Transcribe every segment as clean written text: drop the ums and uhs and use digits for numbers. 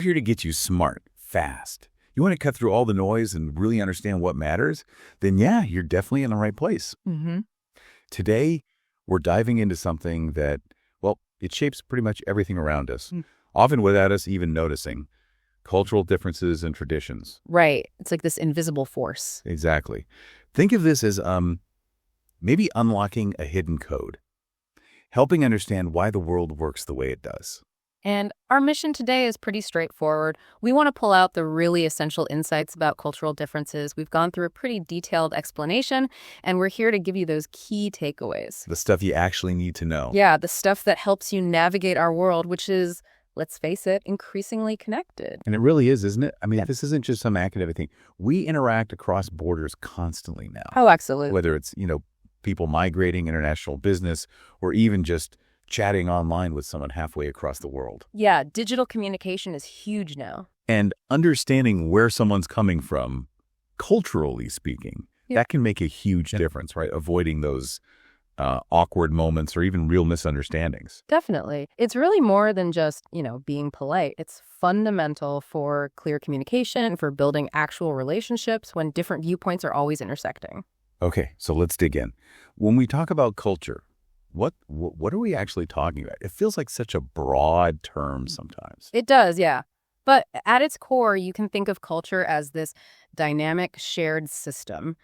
We're here to get you smart, fast. You want to cut through all the noise and really understand what matters? Then yeah, you're definitely in the right place. Mm-hmm. Today, we're diving into something that, well, it shapes pretty much everything around us, often without us even noticing. Cultural differences and traditions. Right. It's like this invisible force. Exactly. Think of this as maybe unlocking a hidden code, helping understand why the world works the way it does. And our mission today is pretty straightforward. We want to pull out the really essential insights about cultural differences. We've gone through a pretty detailed explanation, and we're here to give you those key takeaways. The stuff you actually need to know. Yeah, the stuff that helps you navigate our world, which is, let's face it, increasingly connected. And it really is, isn't it? I mean, this isn't just some academic thing. We interact across borders constantly now. Oh, absolutely. Whether it's, people migrating, international business, or even just chatting online with someone halfway across the world. Yeah, digital communication is huge now. And understanding where someone's coming from, culturally speaking, that can make a huge difference, right? Avoiding those awkward moments or even real misunderstandings. Definitely. It's really more than just, being polite. It's fundamental for clear communication and for building actual relationships when different viewpoints are always intersecting. Okay, so let's dig in. When we talk about culture, what are we actually talking about? It feels like such a broad term sometimes. It does, yeah. But at its core, you can think of culture as this dynamic shared system,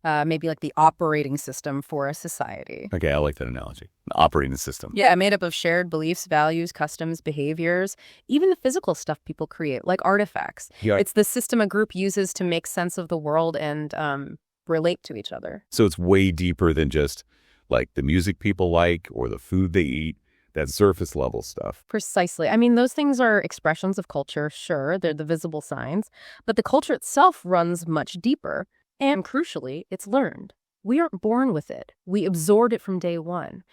maybe like the operating system for a society. Okay, I like that analogy. The operating system. Yeah, made up of shared beliefs, values, customs, behaviors, even the physical stuff people create, like artifacts. Yeah. It's the system a group uses to make sense of the world and relate to each other. So it's way deeper than just like the music people like or the food they eat, that surface level stuff. Precisely. I mean, those things are expressions of culture, sure, they're the visible signs, but the culture itself runs much deeper. And crucially, it's learned. We aren't born with it. We absorb it from day one.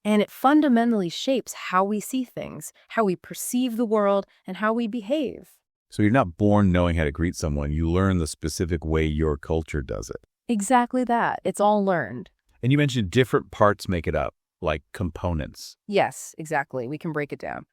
And it fundamentally shapes how we see things, how we perceive the world, and how we behave. So you're not born knowing how to greet someone. You learn the specific way your culture does it. Exactly that. It's all learned. And you mentioned different parts make it up, like components. Yes, exactly. We can break it down.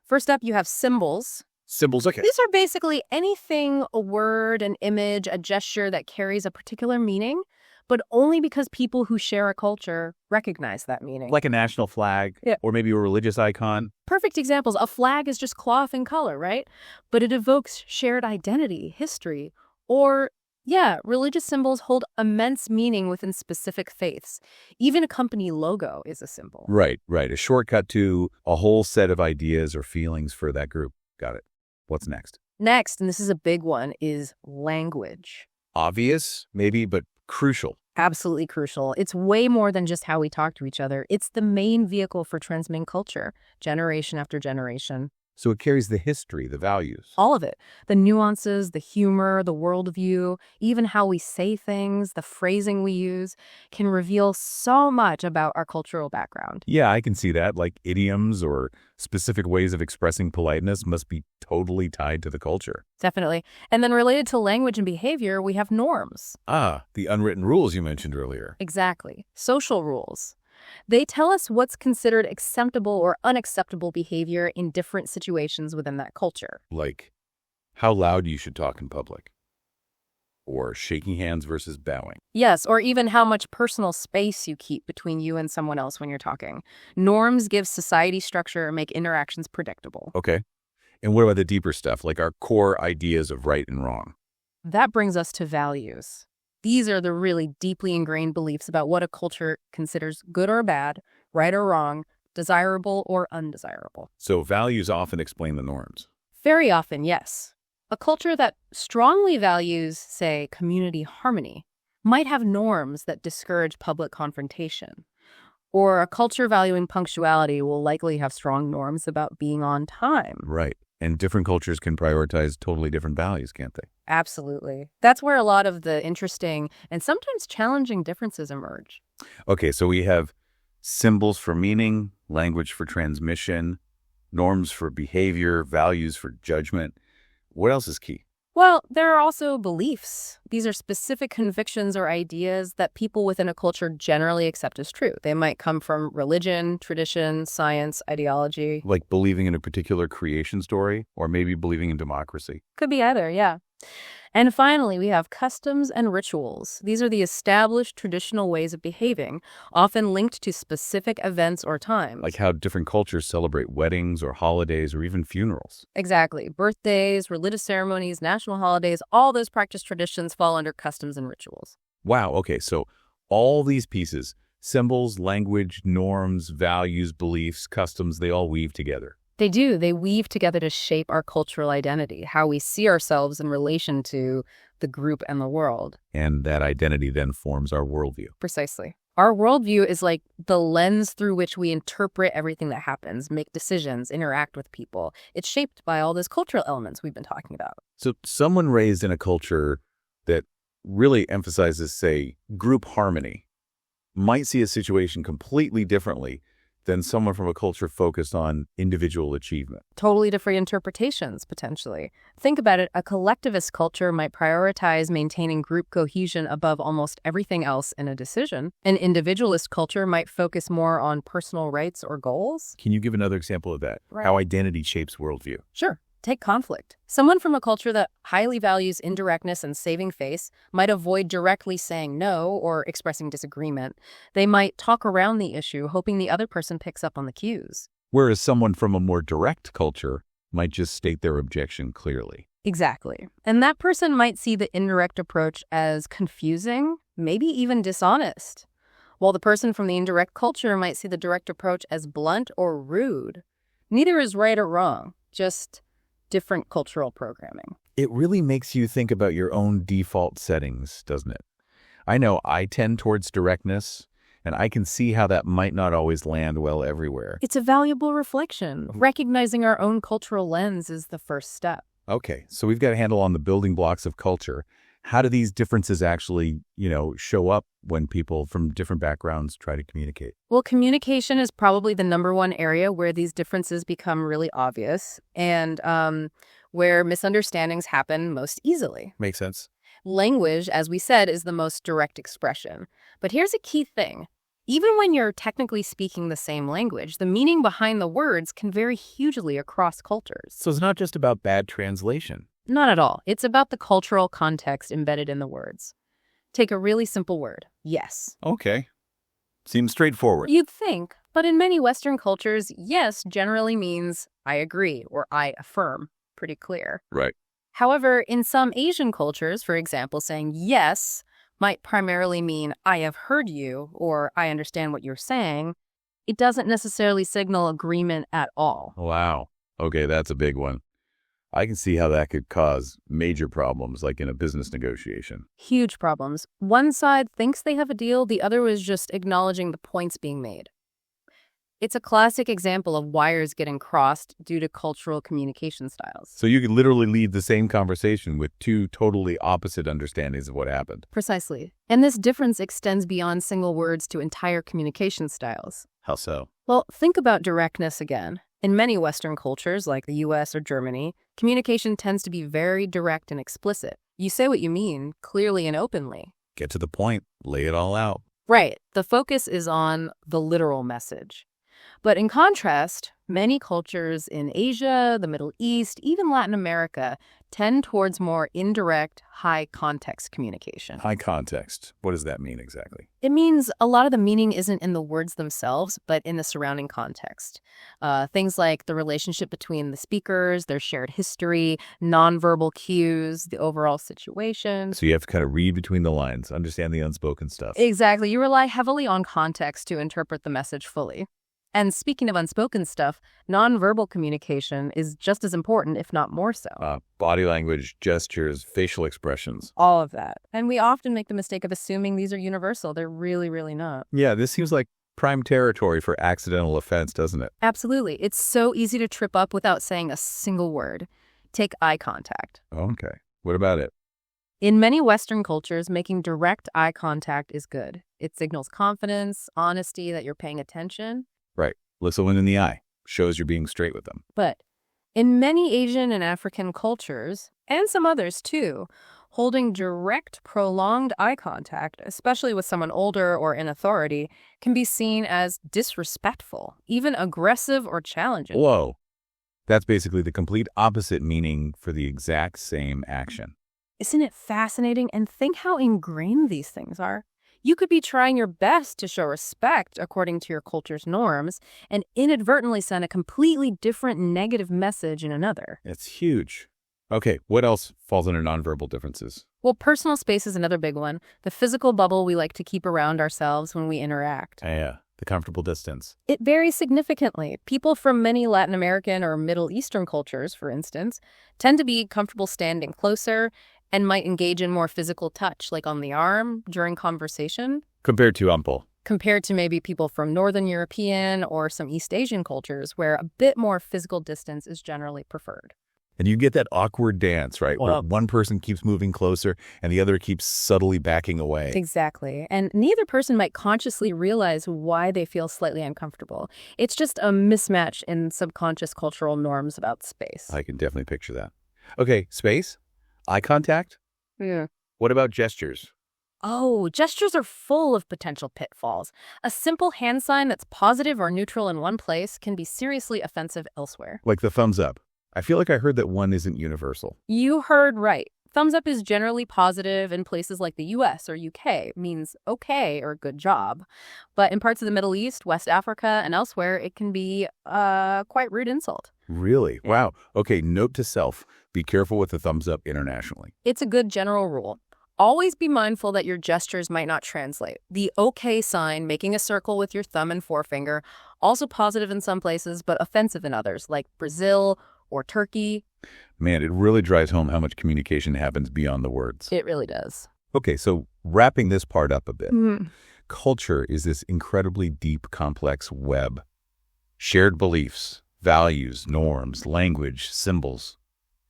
First up, you have symbols. Symbols, okay. These are basically anything, a word, an image, a gesture that carries a particular meaning, but only because people who share a culture recognize that meaning. Like a national flag, or maybe a religious icon. Perfect examples. A flag is just cloth and color, right? But it evokes shared identity, history, or religious symbols hold immense meaning within specific faiths. Even a company logo is a symbol. Right. A shortcut to a whole set of ideas or feelings for that group. Got it. What's next? Next, and this is a big one, is language. Obvious, maybe, but crucial. Absolutely crucial. It's way more than just how we talk to each other. It's the main vehicle for transmitting culture, generation after generation. So it carries the history, the values. All of it. The nuances, the humor, the worldview, even how we say things, the phrasing we use can reveal so much about our cultural background. Yeah, I can see that. Like idioms or specific ways of expressing politeness must be totally tied to the culture. Definitely. And then related to language and behavior, we have norms. Ah, the unwritten rules you mentioned earlier. Exactly. Social rules. They tell us what's considered acceptable or unacceptable behavior in different situations within that culture. Like how loud you should talk in public, or shaking hands versus bowing. Yes, or even how much personal space you keep between you and someone else when you're talking. Norms give society structure and make interactions predictable. Okay. And what about the deeper stuff, like our core ideas of right and wrong? That brings us to values. These are the really deeply ingrained beliefs about what a culture considers good or bad, right or wrong, desirable or undesirable. So values often explain the norms. Very often, yes. A culture that strongly values, say, community harmony might have norms that discourage public confrontation. Or a culture valuing punctuality will likely have strong norms about being on time. Right. And different cultures can prioritize totally different values, can't they? Absolutely. That's where a lot of the interesting and sometimes challenging differences emerge. Okay, so we have symbols for meaning, language for transmission, norms for behavior, values for judgment. What else is key? Well, there are also beliefs. These are specific convictions or ideas that people within a culture generally accept as true. They might come from religion, tradition, science, ideology. Like believing in a particular creation story, or maybe believing in democracy. Could be either, yeah. And finally, we have customs and rituals. These are the established traditional ways of behaving, often linked to specific events or times. Like how different cultures celebrate weddings or holidays or even funerals. Exactly. Birthdays, religious ceremonies, national holidays, all those practiced traditions fall under customs and rituals. Wow, okay, so all these pieces, symbols, language, norms, values, beliefs, customs, they all weave together. They do. They weave together to shape our cultural identity, how we see ourselves in relation to the group and the world. And that identity then forms our worldview. Precisely. Our worldview is like the lens through which we interpret everything that happens, make decisions, interact with people. It's shaped by all those cultural elements we've been talking about. So someone raised in a culture that really emphasizes, say, group harmony might see a situation completely differently than someone from a culture focused on individual achievement. Totally different interpretations, potentially. Think about it. A collectivist culture might prioritize maintaining group cohesion above almost everything else in a decision. An individualist culture might focus more on personal rights or goals. Can you give another example of that? Right. How identity shapes worldview? Sure. Take conflict. Someone from a culture that highly values indirectness and saving face might avoid directly saying no or expressing disagreement. They might talk around the issue, hoping the other person picks up on the cues. Whereas someone from a more direct culture might just state their objection clearly. Exactly. And that person might see the indirect approach as confusing, maybe even dishonest, while the person from the indirect culture might see the direct approach as blunt or rude. Neither is right or wrong, just different cultural programming. It really makes you think about your own default settings, doesn't it? I know I tend towards directness, and I can see how that might not always land well everywhere. It's a valuable reflection. Recognizing our own cultural lens is the first step. Okay, so we've got a handle on the building blocks of culture. How do these differences actually, show up when people from different backgrounds try to communicate? Well, communication is probably the number one area where these differences become really obvious and where misunderstandings happen most easily. Makes sense. Language, as we said, is the most direct expression. But here's a key thing. Even when you're technically speaking the same language, the meaning behind the words can vary hugely across cultures. So it's not just about bad translation. Not at all. It's about the cultural context embedded in the words. Take a really simple word, yes. Okay. Seems straightforward. You'd think, but in many Western cultures, yes generally means I agree or I affirm. Pretty clear. Right. However, in some Asian cultures, for example, saying yes might primarily mean I have heard you or I understand what you're saying. It doesn't necessarily signal agreement at all. Wow. Okay, that's a big one. I can see how that could cause major problems, like in a business negotiation. Huge problems. One side thinks they have a deal, the other is just acknowledging the points being made. It's a classic example of wires getting crossed due to cultural communication styles. So you could literally lead the same conversation with two totally opposite understandings of what happened. Precisely. And this difference extends beyond single words to entire communication styles. How so? Well, think about directness again. In many Western cultures, like the US or Germany, communication tends to be very direct and explicit. You say what you mean, clearly and openly. Get to the point. Lay it all out. Right. The focus is on the literal message. But in contrast, many cultures in Asia, the Middle East, even Latin America tend towards more indirect, high-context communication. High context. What does that mean exactly? It means a lot of the meaning isn't in the words themselves, but in the surrounding context. Things like the relationship between the speakers, their shared history, nonverbal cues, the overall situation. So you have to kind of read between the lines, understand the unspoken stuff. Exactly. You rely heavily on context to interpret the message fully. And speaking of unspoken stuff, nonverbal communication is just as important, if not more so. Body language, gestures, facial expressions. All of that. And we often make the mistake of assuming these are universal. They're really, really not. Yeah, this seems like prime territory for accidental offense, doesn't it? Absolutely. It's so easy to trip up without saying a single word. Take eye contact. Okay. What about it? In many Western cultures, making direct eye contact is good. It signals confidence, honesty, that you're paying attention. Right. Look someone in the eye. Shows you're being straight with them. But In many Asian and African cultures, and some others too, holding direct, prolonged eye contact, especially with someone older or in authority, can be seen as disrespectful, even aggressive or challenging. Whoa. That's basically the complete opposite meaning for the exact same action. Isn't it fascinating? And think how ingrained these things are. You could be trying your best to show respect according to your culture's norms and inadvertently send a completely different negative message in another. It's huge. Okay, what else falls under nonverbal differences? Well, personal space is another big one. The physical bubble we like to keep around ourselves when we interact. Yeah, the comfortable distance. It varies significantly. People from many Latin American or Middle Eastern cultures, for instance, tend to be comfortable standing closer and might engage in more physical touch, like on the arm during conversation, Compared to Umpel. compared to maybe people from Northern European or some East Asian cultures where a bit more physical distance is generally preferred. And you get that awkward dance, right? Where Well- one person keeps moving closer and the other keeps subtly backing away. Exactly. And neither person might consciously realize why they feel slightly uncomfortable. It's just a mismatch in subconscious cultural norms about space. I can definitely picture that. Okay, space? Eye contact? Yeah. What about gestures? Oh, gestures are full of potential pitfalls. A simple hand sign that's positive or neutral in one place can be seriously offensive elsewhere. Like the thumbs up. I feel like I heard that one isn't universal. You heard right. Thumbs up is generally positive in places like the US or UK, means okay or good job. But in parts of the Middle East, West Africa, and elsewhere, it can be quite rude insult. Really? Wow. Okay, note to self. Be careful with the thumbs up internationally. It's a good general rule. Always be mindful that your gestures might not translate. The okay sign, making a circle with your thumb and forefinger, also positive in some places, but offensive in others, like Brazil or Turkey. Man, it really drives home how much communication happens beyond the words. It really does. Okay, so wrapping this part up a bit. Mhm. Culture is this incredibly deep, complex web. Shared beliefs, values, norms, language, symbols.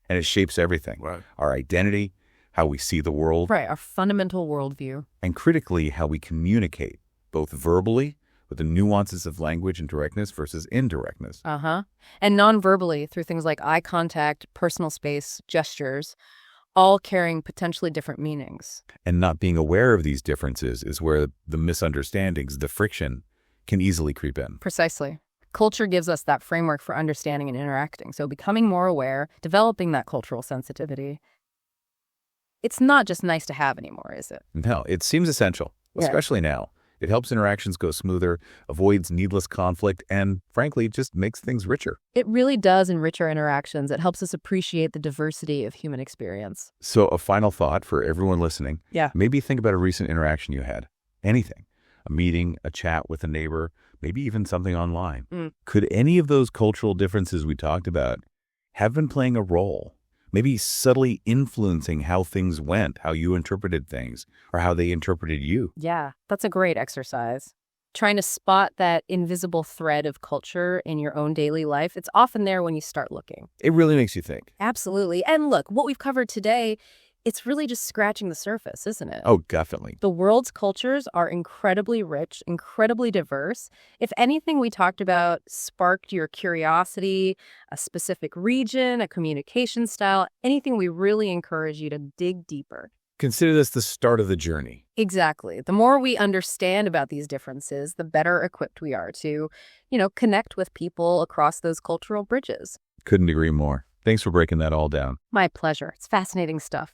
And it shapes everything. Right. Our identity, how we see the world, Right, our fundamental worldview. and critically, how we communicate, both verbally, with the nuances of language and directness versus indirectness. And non-verbally through things like eye contact, personal space, gestures, all carrying potentially different meanings. And not being aware of these differences is where the misunderstandings, the friction, can easily creep in. Precisely. Culture gives us that framework for understanding and interacting. So becoming more aware, developing that cultural sensitivity, it's not just nice to have anymore, is it? No, it seems essential, Yeah. especially now. It helps interactions go smoother, avoids needless conflict, and frankly, just makes things richer. It really does enrich our interactions. It helps us appreciate the diversity of human experience. So a final thought for everyone listening. Yeah. Maybe think about a recent interaction you had. Anything. A meeting, a chat with a neighbor, maybe even something online. Could any of those cultural differences we talked about have been playing a role? Maybe subtly influencing how things went, how you interpreted things, or how they interpreted you. Yeah, that's a great exercise. Trying to spot that invisible thread of culture in your own daily life, it's often there when you start looking. It really makes you think. Absolutely. And look, what we've covered today, it's really just scratching the surface, isn't it? Oh, definitely. The world's cultures are incredibly rich, incredibly diverse. If anything we talked about sparked your curiosity, a specific region, a communication style, anything, we really encourage you to dig deeper. Consider this the start of the journey. Exactly. The more we understand about these differences, the better equipped we are to, connect with people across those cultural bridges. Couldn't agree more. Thanks for breaking that all down. My pleasure. It's fascinating stuff.